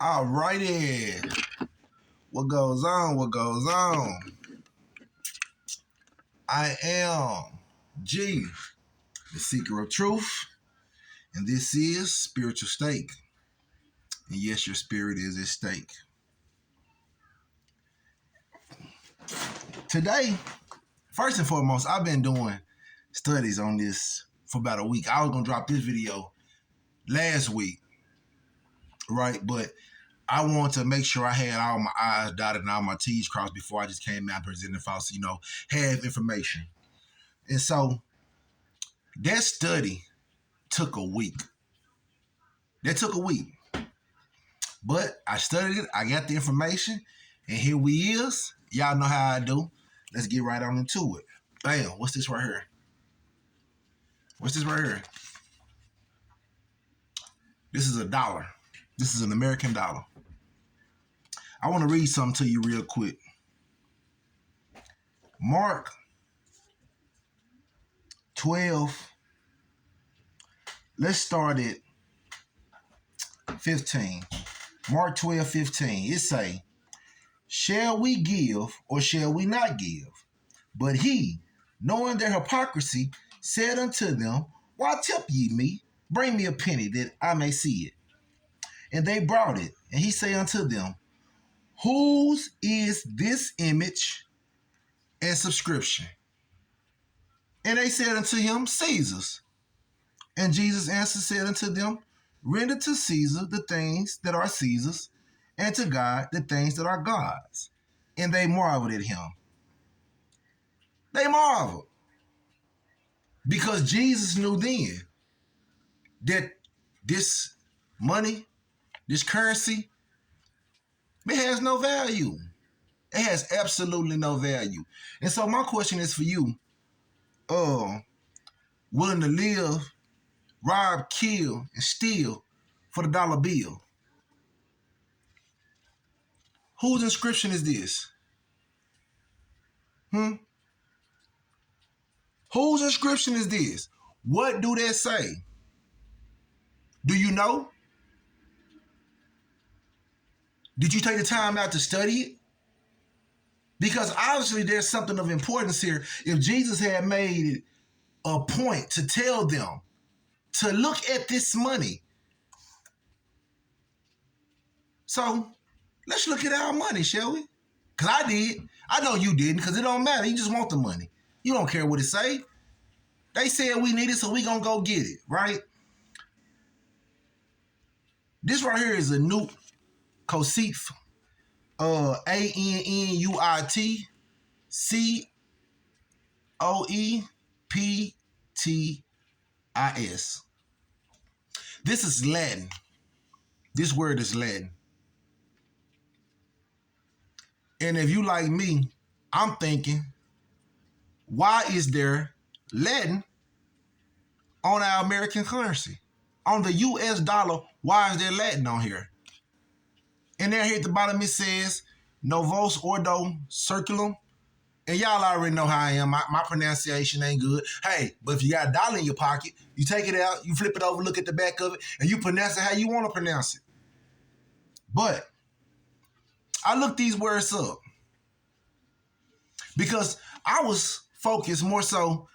Alrighty. What goes on? What goes on? I am G, the seeker of truth, and this is Spiritual Stake. And yes, your spirit is at stake. Today, first and foremost, I've been doing studies on this for about a week. I was going to drop this video last week, right? But I wanted to make sure I had all my I's dotted and all my T's crossed before I just came out presenting false, have information. And so that study took a week. That took a week. But I studied it, I got the information, and here we is. Y'all know how I do. Let's get right on into it. Bam, what's this right here? What's this right here? This is $1. This is an American dollar. I want to read something to you real quick. Mark 12. Let's start at 15. Mark 12:15. It say, shall we give or shall we not give? But he, knowing their hypocrisy, said unto them, why tempt ye me? Bring me a penny that I may see it. And they brought it. And he said unto them, whose is this image and subscription? And they said unto him, Caesar's. And Jesus answered, said unto them, render to Caesar the things that are Caesar's, and to God the things that are God's. And they marveled at him. They marveled. Because Jesus knew then that this money, this currency, it has no value. It has absolutely no value. And so my question is for you, willing to live, rob, kill, and steal for the dollar bill? Whose inscription is this? Whose inscription is this? What do that say? Do you know? Did you take the time out to study it? Because obviously there's something of importance here. If Jesus had made it a point to tell them to look at this money. So let's look at our money, shall we? Because I did. I know you didn't, because it don't matter. You just want the money. You don't care what it say. They said we need it, so we gonna go get it, right? This right here is a new Cosif, ANNUIT COEPTIS. This is Latin. This word is Latin. And if you like me, I'm thinking, why is there Latin on our American currency? On the US dollar, why is there Latin on here? And then here at the bottom it says, Novos Ordo Circulum. And y'all already know how I am. My pronunciation ain't good. Hey, but if you got a dollar in your pocket, you take it out, you flip it over, look at the back of it, and you pronounce it how you want to pronounce it. But I looked these words up because I was focused more so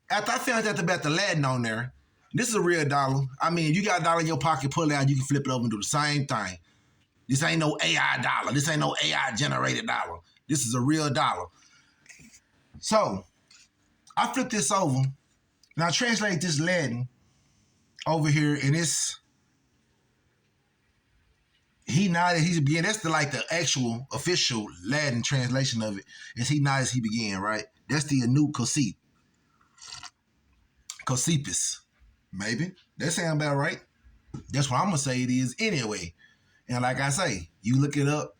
after I found out about the Latin on there. This is a real dollar. I mean, you got a dollar in your pocket, pull it out, you can flip it over and do the same thing. This ain't no AI dollar. This ain't no AI generated dollar. This is a real dollar. So I flipped this over and I translate this Latin over here, and it's he nodded, he began. That's the actual official Latin translation of it. Is he nodded, he began, right? That's the new Cosip. Cosipis. Maybe. That sound about right. That's what I'm going to say it is anyway. And like I say, you look it up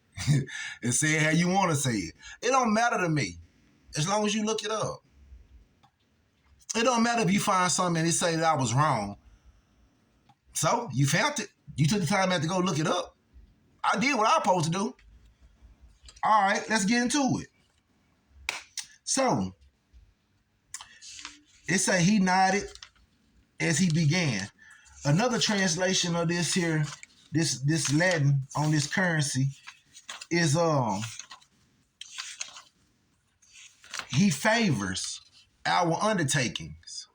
and say it how you want to say it. It don't matter to me as long as you look it up. It don't matter if you find something and it say that I was wrong. So, you found it. You took the time out to go look it up. I did what I was supposed to do. All right, let's get into it. So, it say he nodded as he began. Another translation of this here this Latin on this currency is he favors our undertakings.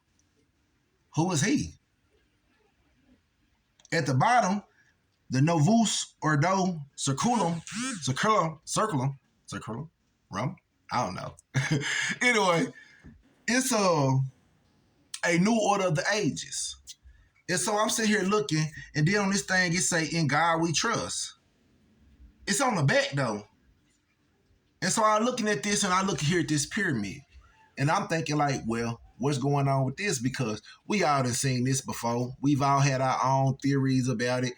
Who is he? At the bottom, the novus ordo circulum, rum. I don't know. Anyway, it's a new order of the ages. And so I'm sitting here looking, and then on this thing it say, "In God we trust." It's on the back though. And so I'm looking at this, and I look here at this pyramid, and I'm thinking like, well, what's going on with this? Because we all done seen this before. We've all had our own theories about it.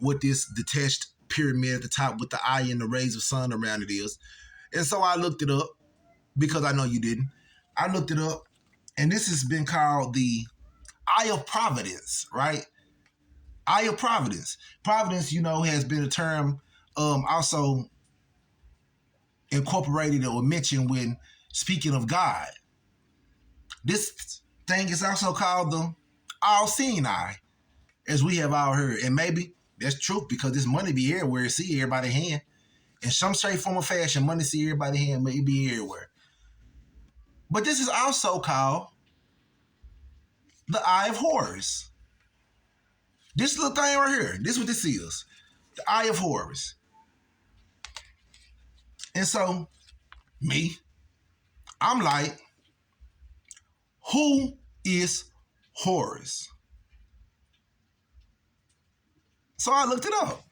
What this detached pyramid at the top with the eye and the rays of sun around it is. And so I looked it up because I know you didn't. I looked it up, and this has been called the Eye of Providence, right? Eye of Providence. Providence, has been a term also incorporated or mentioned when speaking of God. This thing is also called the all-seeing eye, as we have all heard. And maybe that's true because this money be everywhere. See everybody's hand. In some shape, form, or fashion, money see everybody's hand, but it be everywhere. But this is also called the Eye of Horus. This little thing right here, this is what this is. The Eye of Horus. And so, I'm like, who is Horus? So I looked it up.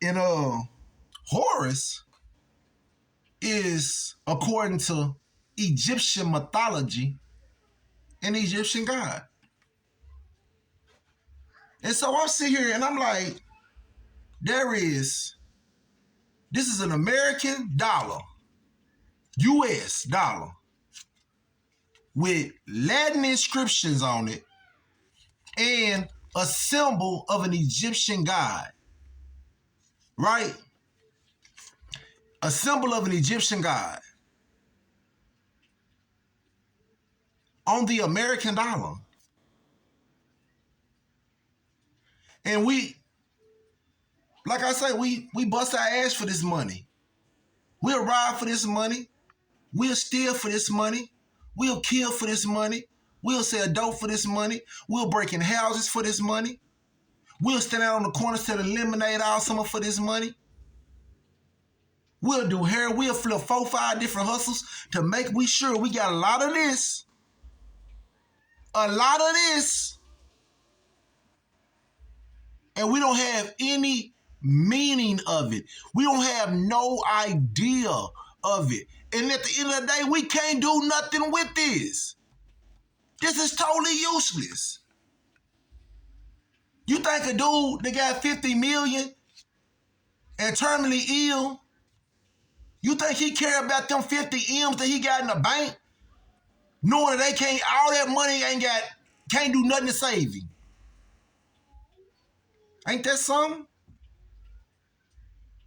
And Horus is, according to Egyptian mythology, an Egyptian god. And so I sit here and I'm like, this is an American dollar, US dollar, with Latin inscriptions on it and a symbol of an Egyptian god, right? A symbol of an Egyptian god on the American dollar. And like I say, we bust our ass for this money. We'll rob for this money. We'll steal for this money. We'll kill for this money. We'll sell dope for this money. We'll break in houses for this money. We'll stand out on the corner selling lemonade all summer for this money. We'll do hair. We'll flip 4, 5 different hustles to make sure we got a lot of this. A lot of this. And we don't have any meaning of it. We don't have no idea of it. And at the end of the day, we can't do nothing with this. This is totally useless. You think a dude that got 50 million and terminally ill, you think he care about them 50 M's that he got in the bank, knowing that all that money can't do nothing to save him? Ain't that something?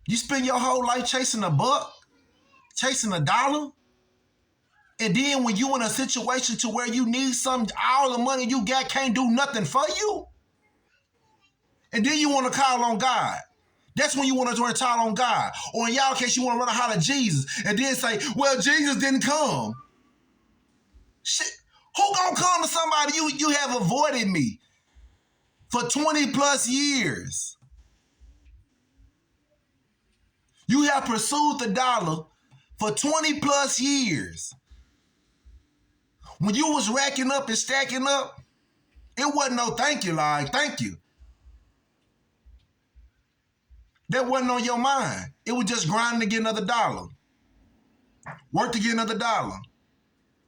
You spend your whole life chasing a buck, chasing a dollar, and then when you in a situation to where you need something, all the money you got can't do nothing for you. And then you want to call on God. That's when you want to call on God. Or in y'all case, you want to run a holler at Jesus and then say, well, Jesus didn't come. Shit. Who gonna come to somebody you have avoided me for 20 plus years? You have pursued the dollar for 20 plus years. When you was racking up and stacking up, it wasn't no thank you, like, thank you. That wasn't on your mind. It was just grinding to get another dollar. Work to get another dollar.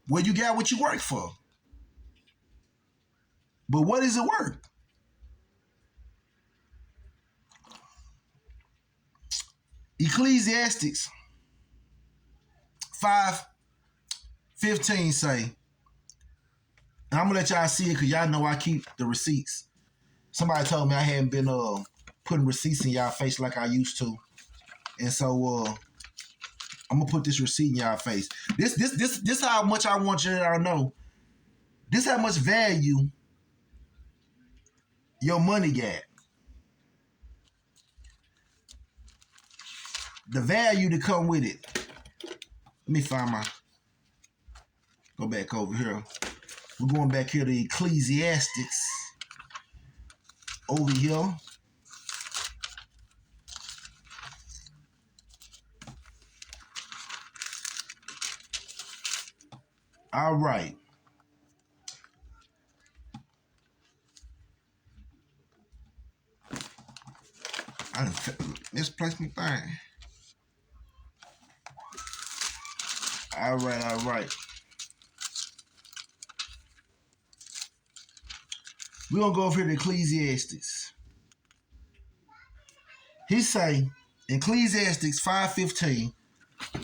Well, you got what you worked for. But what is it worth? Ecclesiastes 5:15 say, and I'm going to let y'all see it because y'all know I keep the receipts. Somebody told me I hadn't been putting receipts in y'all face like I used to. And so I'm going to put this receipt in y'all face. This how much I want y'all to know. This how much value your money got. the value to come with it. Let me find go back over here. We're going back here to Ecclesiastics. Over here. All right. I misplaced my thing. All right. We're going to go over here to Ecclesiastes. He say, Ecclesiastes 5:15,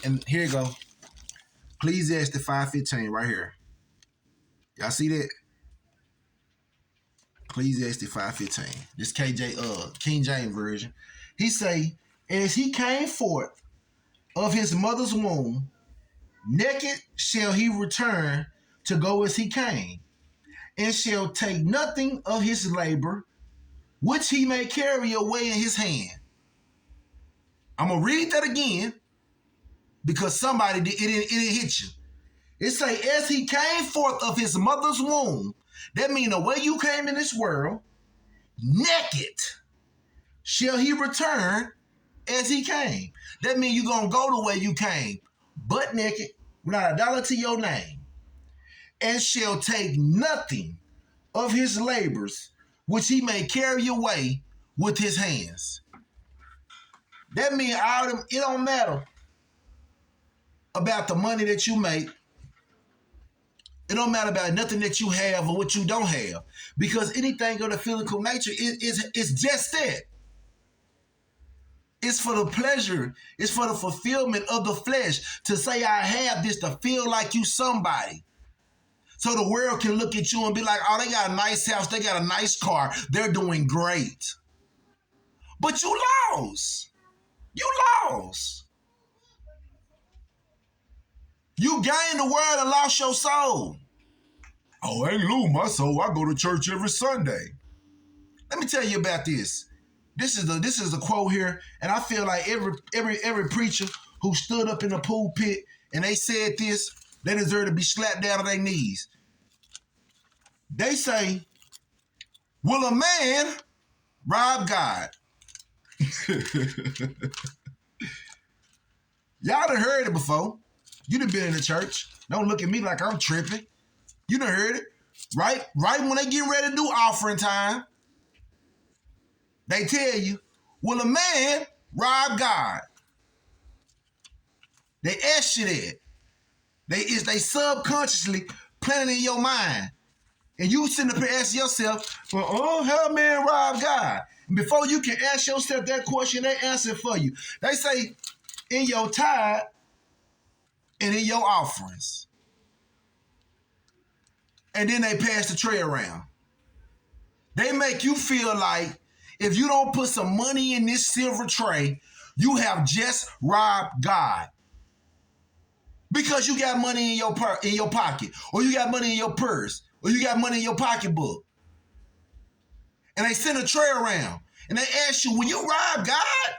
and here you go. Ecclesiastes 5:15 right here. Y'all see that? Ecclesiastes 5:15. This King James Version. He say, as he came forth of his mother's womb, naked shall he return to go as he came, and shall take nothing of his labor, which he may carry away in his hand. I'm going to read that again because somebody, it didn't hit you. It say, as he came forth of his mother's womb, that means the way you came in this world, naked shall he return as he came. That means you're going to go the way you came, butt naked, without a dollar to your name, and shall take nothing of his labors, which he may carry away with his hands. That means it don't matter about the money that you make. It don't matter about nothing that you have or what you don't have, because anything of the physical nature is just that. It's for the pleasure. It's for the fulfillment of the flesh to say I have this to feel like you somebody. So the world can look at you and be like, oh, they got a nice house. They got a nice car. They're doing great. But you lost. You lost. You gained the world and lost your soul. Oh, I ain't lose my soul. I go to church every Sunday. Let me tell you about this. This is a quote here, and I feel like every preacher who stood up in the pulpit and they said this, they deserve to be slapped down to their knees. They say, will a man rob God? Y'all done heard it before. You done been in the church. Don't look at me like I'm tripping. You done heard it. Right when they get ready to do offering time, they tell you, will a man rob God? They ask you that. They subconsciously planning in your mind. And you sitting up here asking yourself, well, how a man rob God? And before you can ask yourself that question, they answer for you. They say, in your tithe and in your offerings. And then they pass the tray around. They make you feel like if you don't put some money in this silver tray, you have just robbed God. Because you got money in your pocket, or you got money in your purse, or you got money in your pocketbook. And they send a tray around, and they ask you, will you rob God?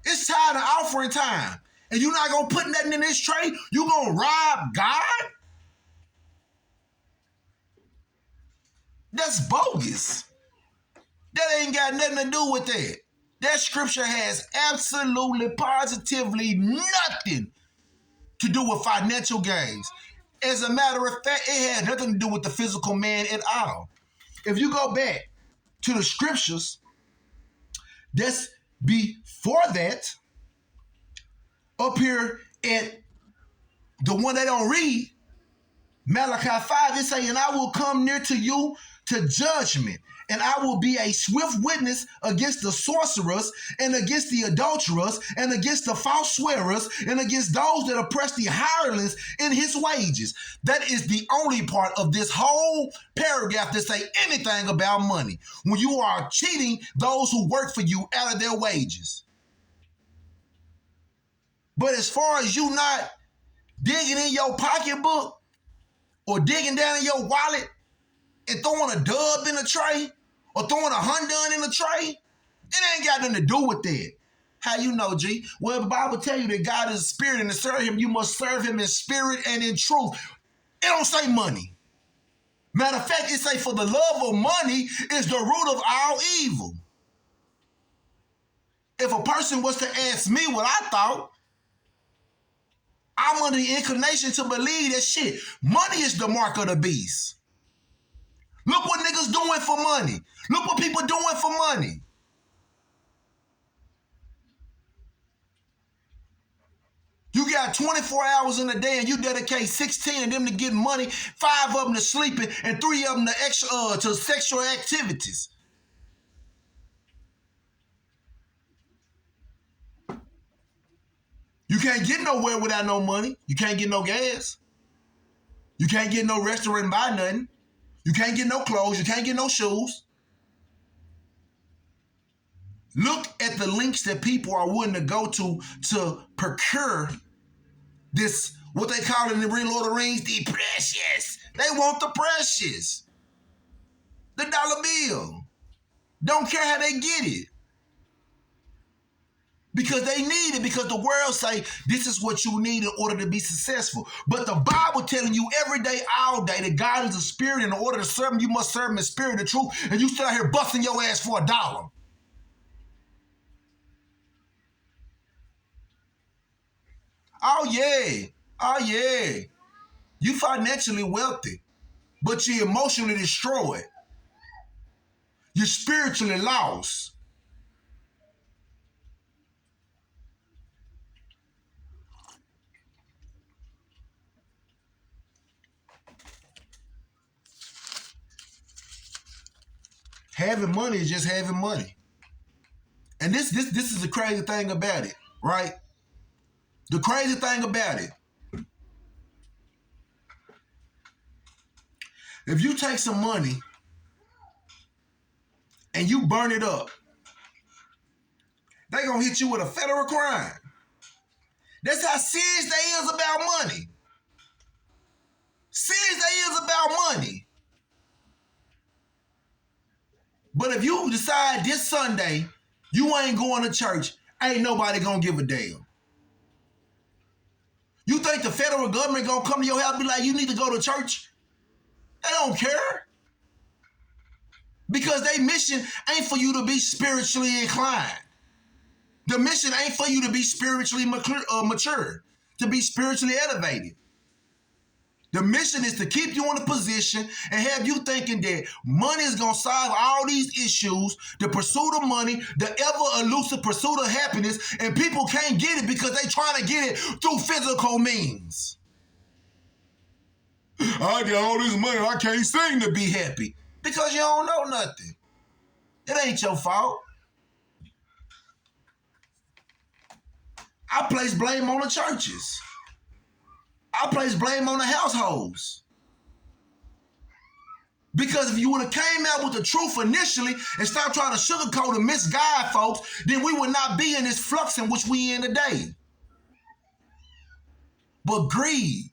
It's time to offering time. And you're not going to put nothing in this tray? You going to rob God? That's bogus. That ain't got nothing to do with that. That scripture has absolutely, positively nothing to do with financial gains. As a matter of fact, it had nothing to do with the physical man at all. If you go back to the scriptures, that's before that, up here at the one they don't read, Malachi 5, it's saying, I will come near to you to judgment, and I will be a swift witness against the sorcerers and against the adulterers and against the false swearers and against those that oppress the hirelings in his wages. That is the only part of this whole paragraph that say anything about money. When you are cheating those who work for you out of their wages. But as far as you not digging in your pocketbook or digging down in your wallet and throwing a dub in a tray or throwing a $100 in a tray, it ain't got nothing to do with that. How you know, G? Well, the Bible tell you that God is a spirit, and to serve him, you must serve him in spirit and in truth. It don't say money. Matter of fact, it say for the love of money is the root of all evil. If a person was to ask me what I thought, I'm under the inclination to believe that shit, money is the mark of the beast. Look what niggas doing for money. Look what people doing for money. You got 24 hours in a day and you dedicate 16 of them to getting money, 5 of them to sleeping, and 3 of them to sexual activities. You can't get nowhere without no money. You can't get no gas. You can't get no restaurant and buy nothing. You can't get no clothes. You can't get no shoes. Look at the links that people are willing to go to procure this, what they call it in the real Lord of the Rings, the precious. They want the precious. The dollar bill. Don't care how they get it. Because they need it, because the world say this is what you need in order to be successful. But the Bible telling you every day, all day, that God is a spirit, and in order to serve him, you must serve him in spirit and truth, and you still out here busting your ass for $1. Oh yeah. Oh yeah. You financially wealthy, but you're emotionally destroyed. You're spiritually lost. Having money is just having money. And this is the crazy thing about it, right? The crazy thing about it, if you take some money and you burn it up, they gonna hit you with a federal crime. That's how serious they is about money. Serious they is about money. But if you decide this Sunday you ain't going to church, ain't nobody gonna give a damn. You think the federal government gonna come to your house and be like, you need to go to church? They don't care. Because their mission ain't for you to be spiritually inclined. The mission ain't for you to be spiritually mature, to be spiritually elevated. The mission is to keep you in a position and have you thinking that money is going to solve all these issues, the pursuit of money, the ever elusive pursuit of happiness, and people can't get it because they trying to get it through physical means. I got all this money, I can't sing to be happy. Because you don't know nothing. It ain't your fault. I place blame on the churches. I place blame on the households. Because if you would have came out with the truth initially and stopped trying to sugarcoat and misguide folks, then we would not be in this flux in which we in today. But greed,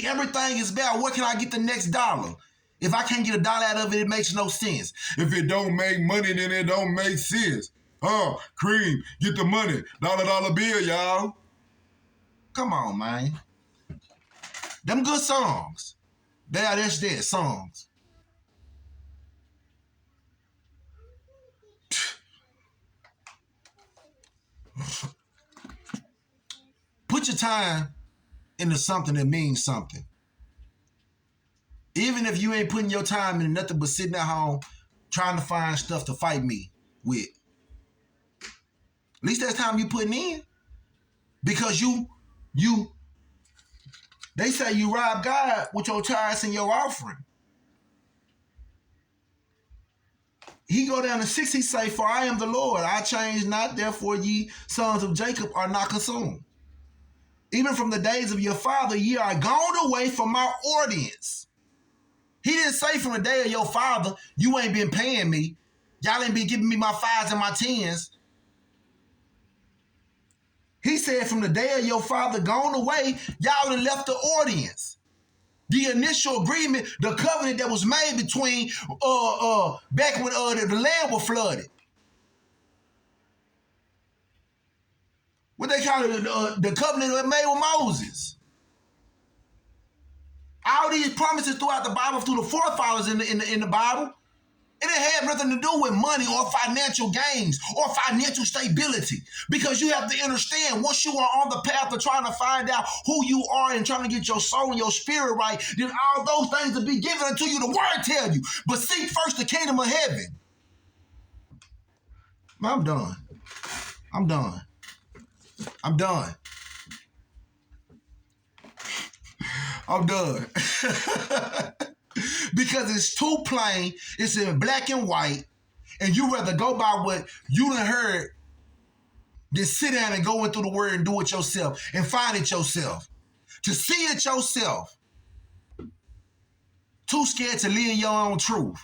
everything is about what can I get the next dollar. If I can't get $1 out of it, it makes no sense. If it don't make money, then it don't make sense. Cream, get the money. Dollar bill, y'all. Come on, man. Them good songs. That's their songs. Put your time into something that means something. Even if you ain't putting your time into nothing but sitting at home trying to find stuff to fight me with. At least that's time you putting in. Because they say you rob God with your tithes and your offering. He go down to 6, he say, for I am the Lord, I change not, therefore ye sons of Jacob are not consumed. Even from the days of your father, ye are gone away from my audience. He didn't say from the day of your father, you ain't been paying me. Y'all ain't been giving me my 5s and my 10s. He said from the day of your father gone away, y'all have left the audience. The initial agreement, the covenant that was made between back when the land was flooded. What they call it, the covenant that made with Moses. All these promises throughout the Bible, through the forefathers in the Bible, it didn't have nothing to do with money or financial gains or financial stability. Because you have to understand, once you are on the path of trying to find out who you are and trying to get your soul and your spirit right, then all those things will be given unto you. The word tell you. But seek first the kingdom of heaven. I'm done. I'm done. I'm done. I'm done. Because it's too plain, it's in black and white, and you rather go by what you done heard than sit down and go into the word and do it yourself and find it yourself. To see it yourself. Too scared to live your own truth.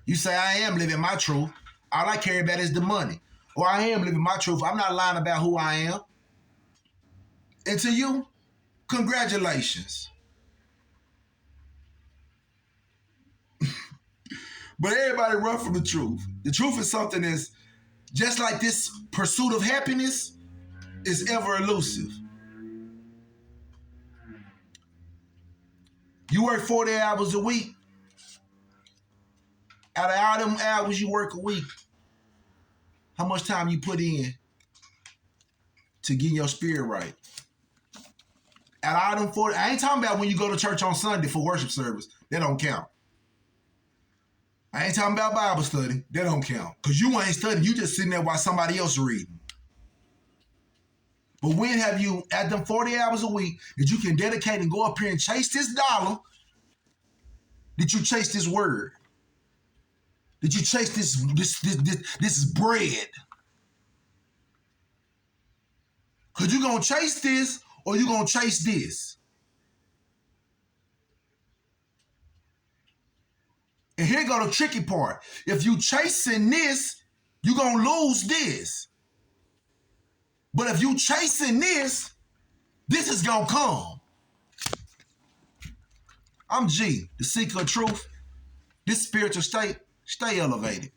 You say, I am living my truth. All I care about is the money. Or I am living my truth. I'm not lying about who I am. And to you, congratulations. But everybody run from the truth. The truth is something that's just like this pursuit of happiness is ever elusive. You work 40 hours a week. Out of all them hours you work a week, how much time you put in to get your spirit right? Out of all them 40, I ain't talking about when you go to church on Sunday for worship service. That don't count. I ain't talking about Bible study. That don't count. Because you ain't studying. You just sitting there while somebody else reading. But when have you, at them 40 hours a week, that you can dedicate and go up here and chase this dollar, did you chase this word? Did you chase this bread? Because you going to chase this or you going to chase this. And here go the tricky part. If you chasing this, you going to lose this. But if you chasing this is going to come. I'm G, the seeker of truth. This spiritual state, stay elevated.